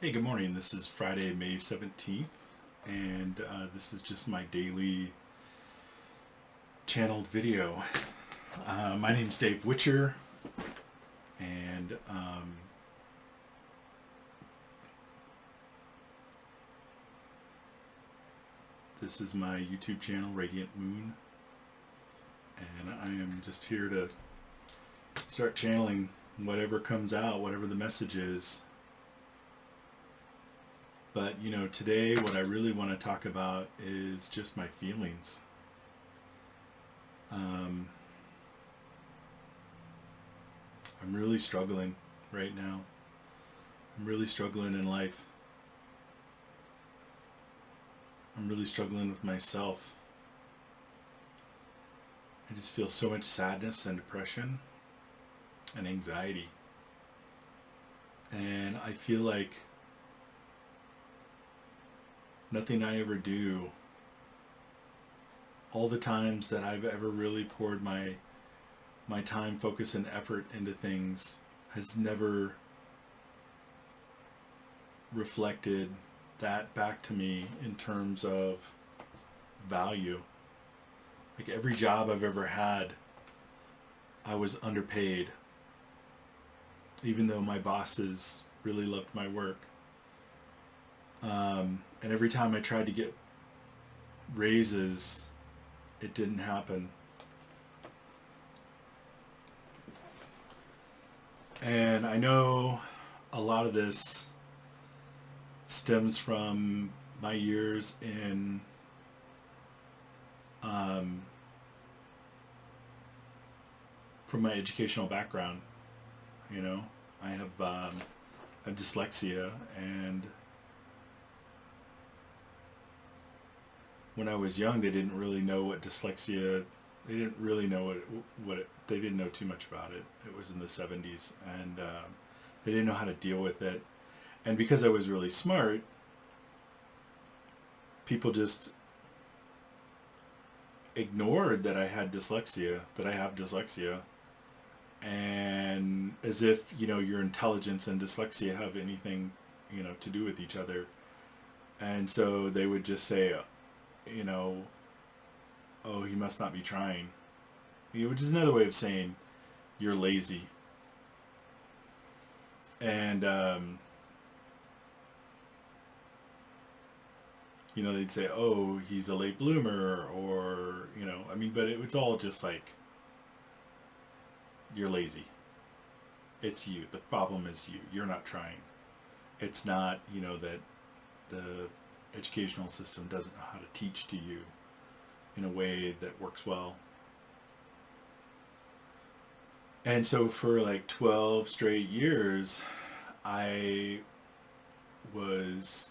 Hey, good morning. This is Friday, May 17th, and this is just my daily channeled video. My name's Dave Witcher, and this is my YouTube channel, Radiant Moon, and I am just here to start channeling whatever comes out, whatever the message is. But, today what I really want to talk about is just my feelings. Um, I'm really struggling right now. I'm really struggling in life. I'm really struggling with myself. I just feel so much sadness and depression and anxiety. And I feel like nothing I ever do, all the times that I've ever really poured my time, focus, and effort into things has never reflected that back to me in terms of value. Like every job I've ever had, I was underpaid, even though my bosses really loved my work. And every time I tried to get raises, it didn't happen. And I know a lot of this stems from my years in um, from my educational background. You know, I have dyslexia, and when I was young, they didn't really know what dyslexia. They didn't really know they didn't know too much about it. It was in the 70s, and they didn't know how to deal with it. And because I was really smart, people just ignored that I had dyslexia, that I have dyslexia, and as if your intelligence and dyslexia have anything to do with each other. And so they would just say, you know, oh, he must not be trying, which is another way of saying you're lazy. And they'd say, oh, he's a late bloomer, or but it's all just like you're lazy. It's you. The problem is you. You're not trying. It's not that the educational system doesn't know how to teach to you in a way that works well. And so for like 12 straight years, I was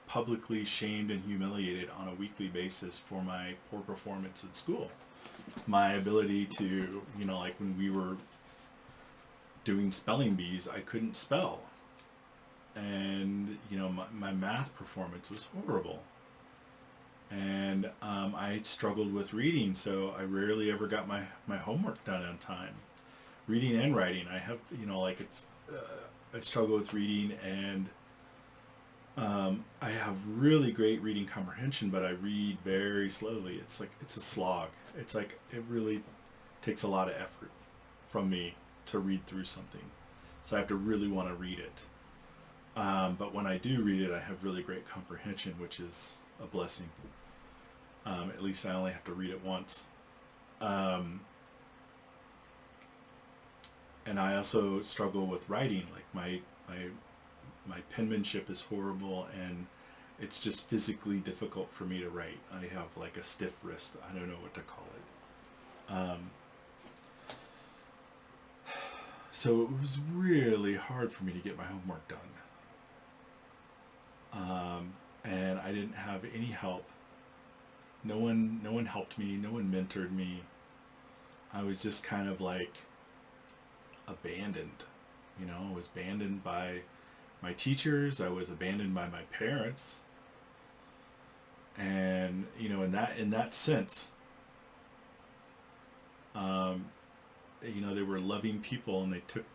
publicly shamed and humiliated on a weekly basis for my poor performance at school. My ability to, like when we were doing spelling bees, I couldn't spell. And, my math performance was horrible. And I struggled with reading, so I rarely ever got my homework done on time. Reading and writing, I have, I struggle with reading, and I have really great reading comprehension, but I read very slowly. It's like it's a slog. It's like it really takes a lot of effort from me to read through something. So I have to really want to read it. But when I do read it, I have really great comprehension, which is a blessing. At least I only have to read it once. Um, and I also struggle with writing. Like my penmanship is horrible, and it's just physically difficult for me to write. I have like a stiff wrist. I don't know what to call it. So it was really hard for me to get my homework done. And I didn't have any help. No one helped me. No one mentored me. I was just kind of like abandoned. I was abandoned by my teachers. I was abandoned by my parents. And in that sense, um, they were loving people, and they took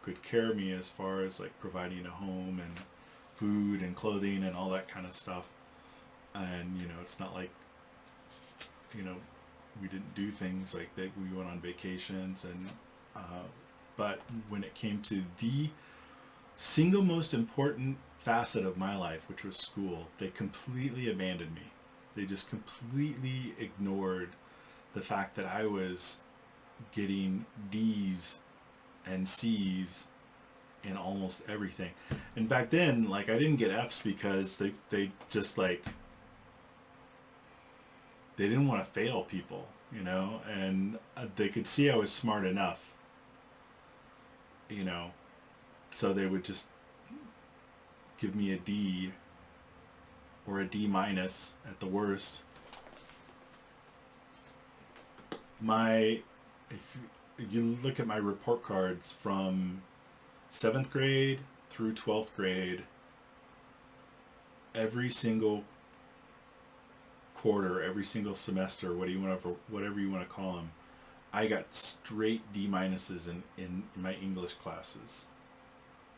good care of me as far as like providing a home and food and clothing and all that kind of stuff. And it's not like you know we didn't do things like that. We went on vacations and but when it came to the single most important facet of my life, which was school, they completely abandoned me. They just completely ignored the fact that I was getting D's and C's in almost everything. And back then, like, I didn't get F's because they just like they didn't want to fail people, and they could see I was smart enough, so they would just give me a D or a D minus at the worst. If you look at my report cards from 7th grade through 12th grade, every single quarter, every single semester, whatever you want to call them, I got straight D minuses in my English classes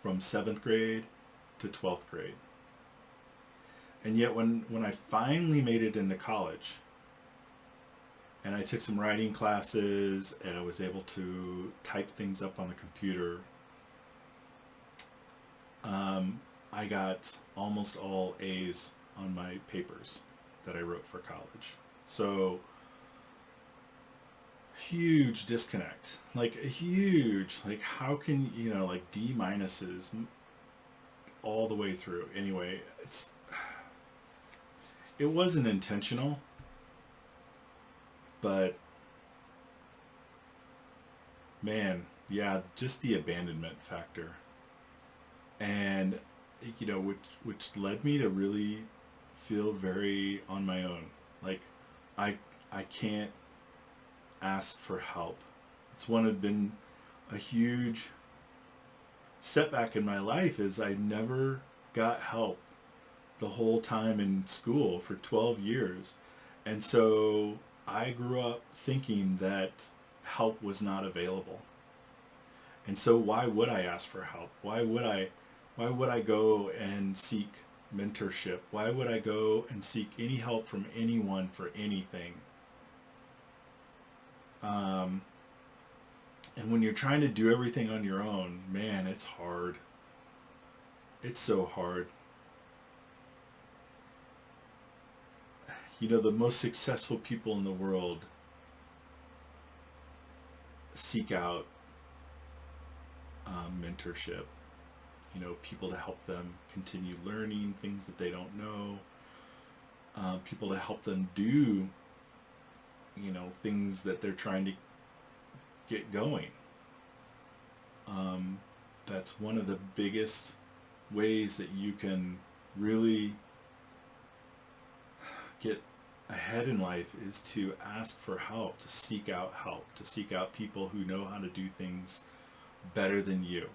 from 7th grade to 12th grade. And yet when I finally made it into college and I took some writing classes and I was able to type things up on the computer, I got almost all A's on my papers that I wrote for college. So huge disconnect, like a huge, like how can like D minuses all the way through. Anyway, it wasn't intentional, but man, yeah, just the abandonment factor, and which led me to really feel very on my own. Like I can't ask for help. It's been a huge setback in my life is I never got help the whole time in school for 12 years. And so I grew up thinking that help was not available. And so why would I ask for help? Why would I go and seek mentorship? Why would I go and seek any help from anyone for anything? And when you're trying to do everything on your own, man, it's hard. It's so hard. The most successful people in the world seek out mentorship. People to help them continue learning things that they don't know. People to help them do, things that they're trying to get going. That's one of the biggest ways that you can really get ahead in life is to ask for help, to seek out people who know how to do things better than you.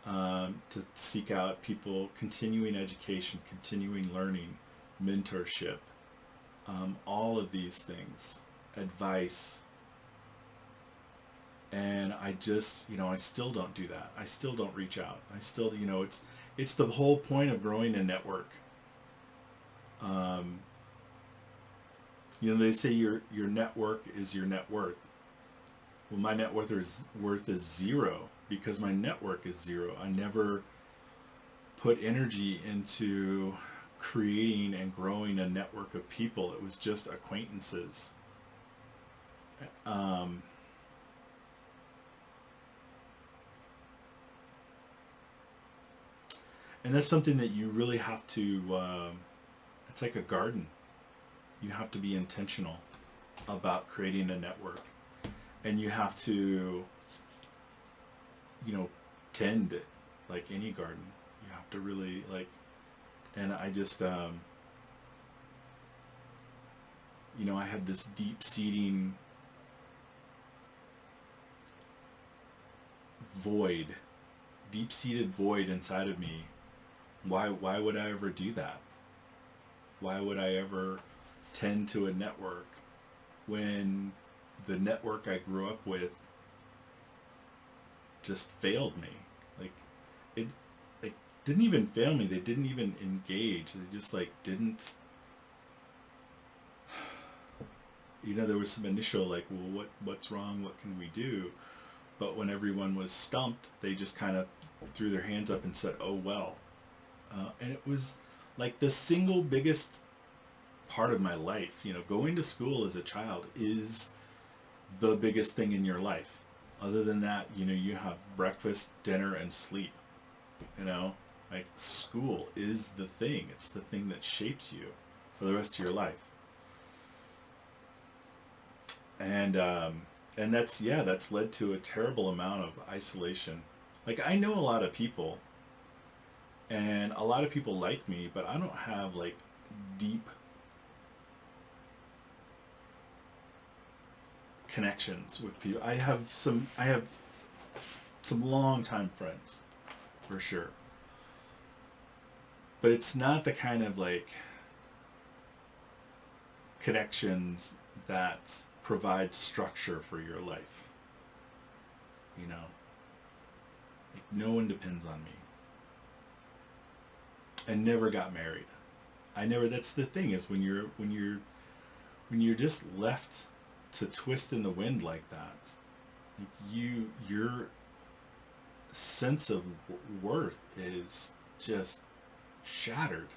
To seek out people, continuing education, continuing learning, mentorship, all of these things, advice. And I just, I still don't do that. I still don't reach out. I still, it's the whole point of growing a network. They say your network is your net worth. Well, my net worth is zero because my network is zero. I never put energy into creating and growing a network of people. It was just acquaintances. And that's something that you really have to, it's like a garden. You have to be intentional about creating a network. And you have to, tend it like any garden. You have to really and I just, I had this deep-seating deep-seated void inside of me. Why would I ever do that? Why would I ever tend to a network when the network I grew up with just failed me. Like it like didn't even fail me. They didn't even engage. They just like didn't. There was some initial like, well, what's wrong? What can we do? But when everyone was stumped, they just kind of threw their hands up and said, "Oh well." And it was like the single biggest part of my life. Going to school as a child is the biggest thing in your life. Other than that, you have breakfast, dinner, and sleep. Like school is the thing. It's the thing that shapes you for the rest of your life. And that's led to a terrible amount of isolation. Like I know a lot of people, and a lot of people like me, but I don't have like deep connections with people. I have some long-time friends, for sure. But it's not the kind of like connections that provide structure for your life. Like no one depends on me. I never got married. That's the thing, is when you're just left to twist in the wind like that, your sense of worth is just shattered.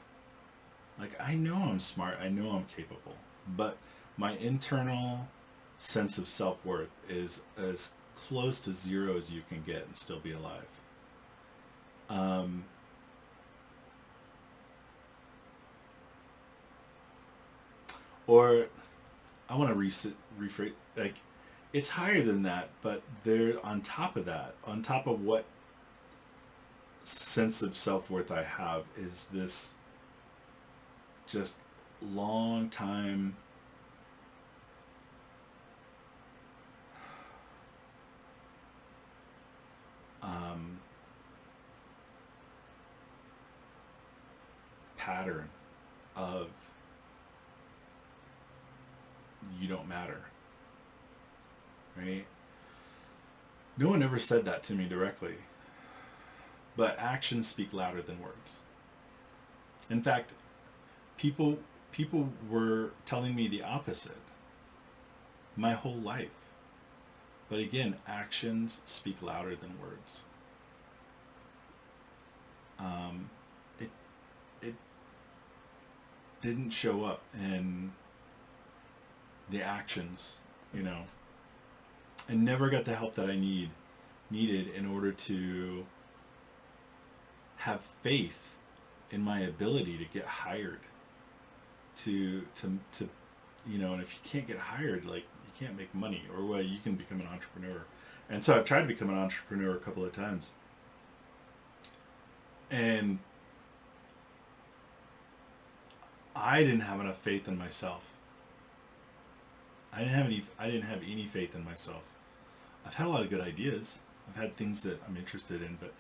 Like I know I'm smart, I know I'm capable, but my internal sense of self-worth is as close to zero as you can get and still be alive. Or I want to rephrase, like it's higher than that, but they're on top of that, on top of what sense of self-worth I have, is this just long time pattern of you don't matter, right? No one ever said that to me directly, but actions speak louder than words. In fact, people were telling me the opposite my whole life. But again, actions speak louder than words. It didn't show up in the actions, I never got the help that I needed in order to have faith in my ability to get hired. To and if you can't get hired, like you can't make money, or well, you can become an entrepreneur. And so I've tried to become an entrepreneur a couple of times. And I didn't have enough faith in myself. I didn't have any faith in myself. I've had a lot of good ideas. I've had things that I'm interested in, but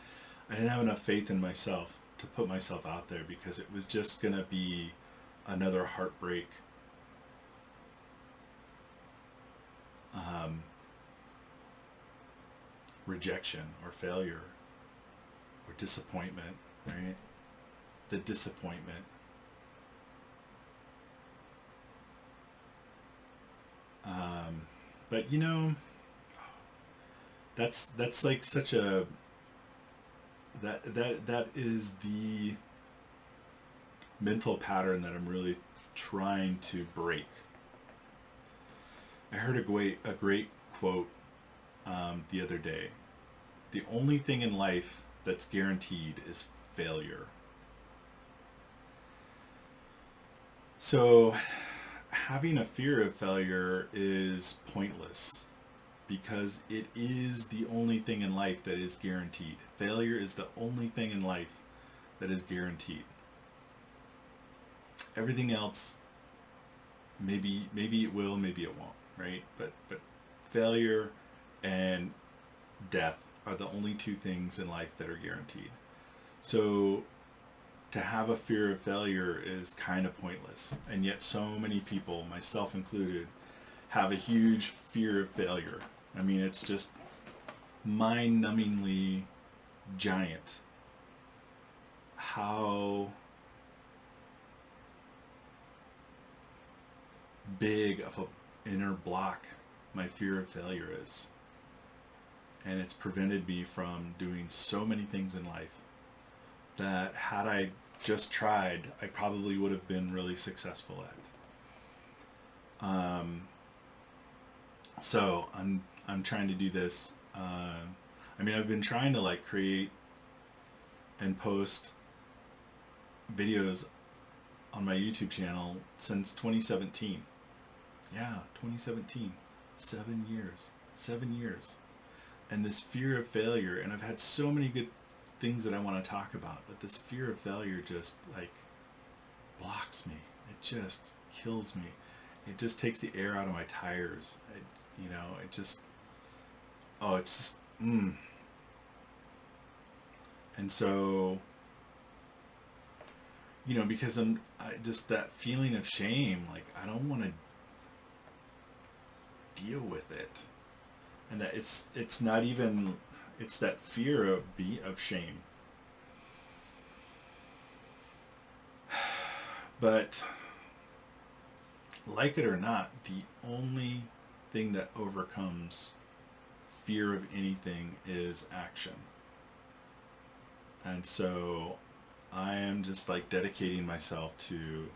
I didn't have enough faith in myself to put myself out there, because it was just going to be another heartbreak. Rejection or failure or disappointment, right? The disappointment. But that's like such a that is the mental pattern that I'm really trying to break. I heard a great quote the other day. The only thing in life that's guaranteed is failure. So having a fear of failure is pointless, because it is the only thing in life that is guaranteed. Failure is the only thing in life that is guaranteed. Everything else, maybe it will, maybe it won't, right? But failure and death are the only two things in life that are guaranteed. So to have a fear of failure is kind of pointless. And yet so many people, myself included, have a huge fear of failure. I mean, it's just mind-numbingly giant how big of an inner block my fear of failure is. And it's prevented me from doing so many things in life that had I just tried, I probably would have been really successful at. So I'm trying to do this. I mean, I've been trying to like create and post videos on my YouTube channel since 2017. Yeah, 2017. 7 years. 7 years. And this fear of failure, and I've had so many good things that I want to talk about, but this fear of failure just like blocks me. It just kills me. It just takes the air out of my tires. It's just, And so, because I just that feeling of shame, like I don't want to deal with it. And that it's not even, it's that fear of shame. But like it or not, the only thing that overcomes fear of anything is action. And so I am just like dedicating myself to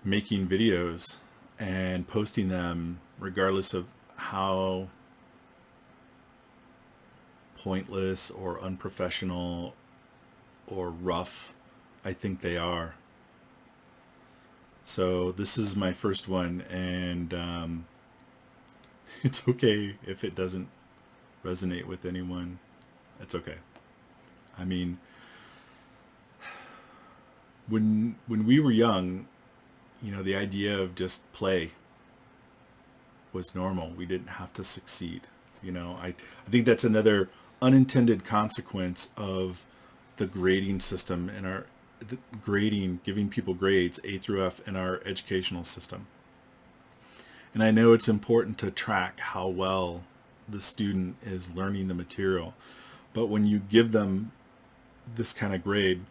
making videos and posting them regardless of how pointless or unprofessional or rough I think they are. So this is my first one, and it's okay if it doesn't resonate with anyone. It's okay. I mean, when we were young, the idea of just play was normal. We didn't have to succeed. I think that's another unintended consequence of the grading system and the grading, giving people grades A through F in our educational system. And I know it's important to track how well the student is learning the material, but when you give them this kind of grade,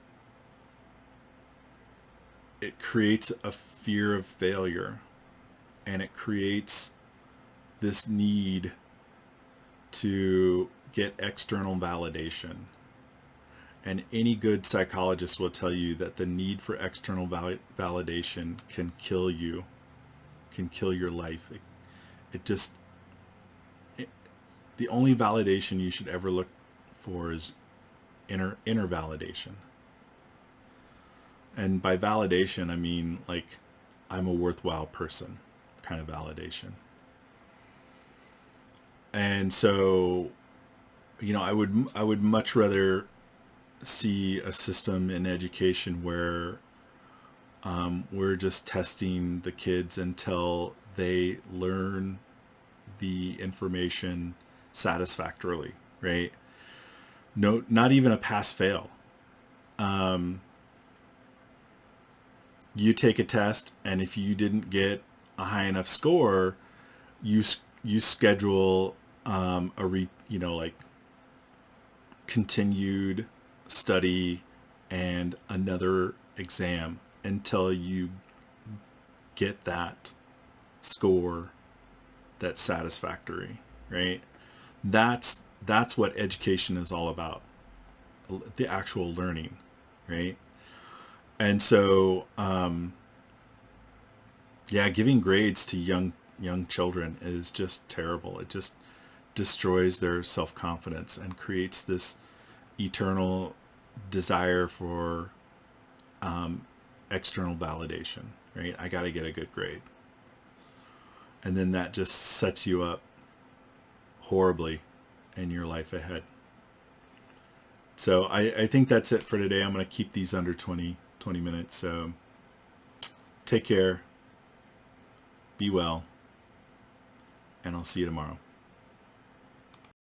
it creates a fear of failure, and it creates this need to get external validation. And any good psychologist will tell you that the need for external validation can kill you, can kill your life. The only validation you should ever look for is inner validation. And by validation, I mean like I'm a worthwhile person kind of validation. And so, I would much rather see a system in education where we're just testing the kids until they learn the information satisfactorily, right? No, not even a pass-fail. You take a test, and if you didn't get a high enough score, you schedule continued study and another exam until you get that score that's satisfactory, right? That's what education is all about, the actual learning, right? And so giving grades to young children is just terrible. It just destroys their self-confidence and creates this eternal desire for external validation, right? I got to get a good grade. And then that just sets you up horribly in your life ahead. So I think that's it for today. I'm going to keep these under 20 minutes. So take care, be well, and I'll see you tomorrow.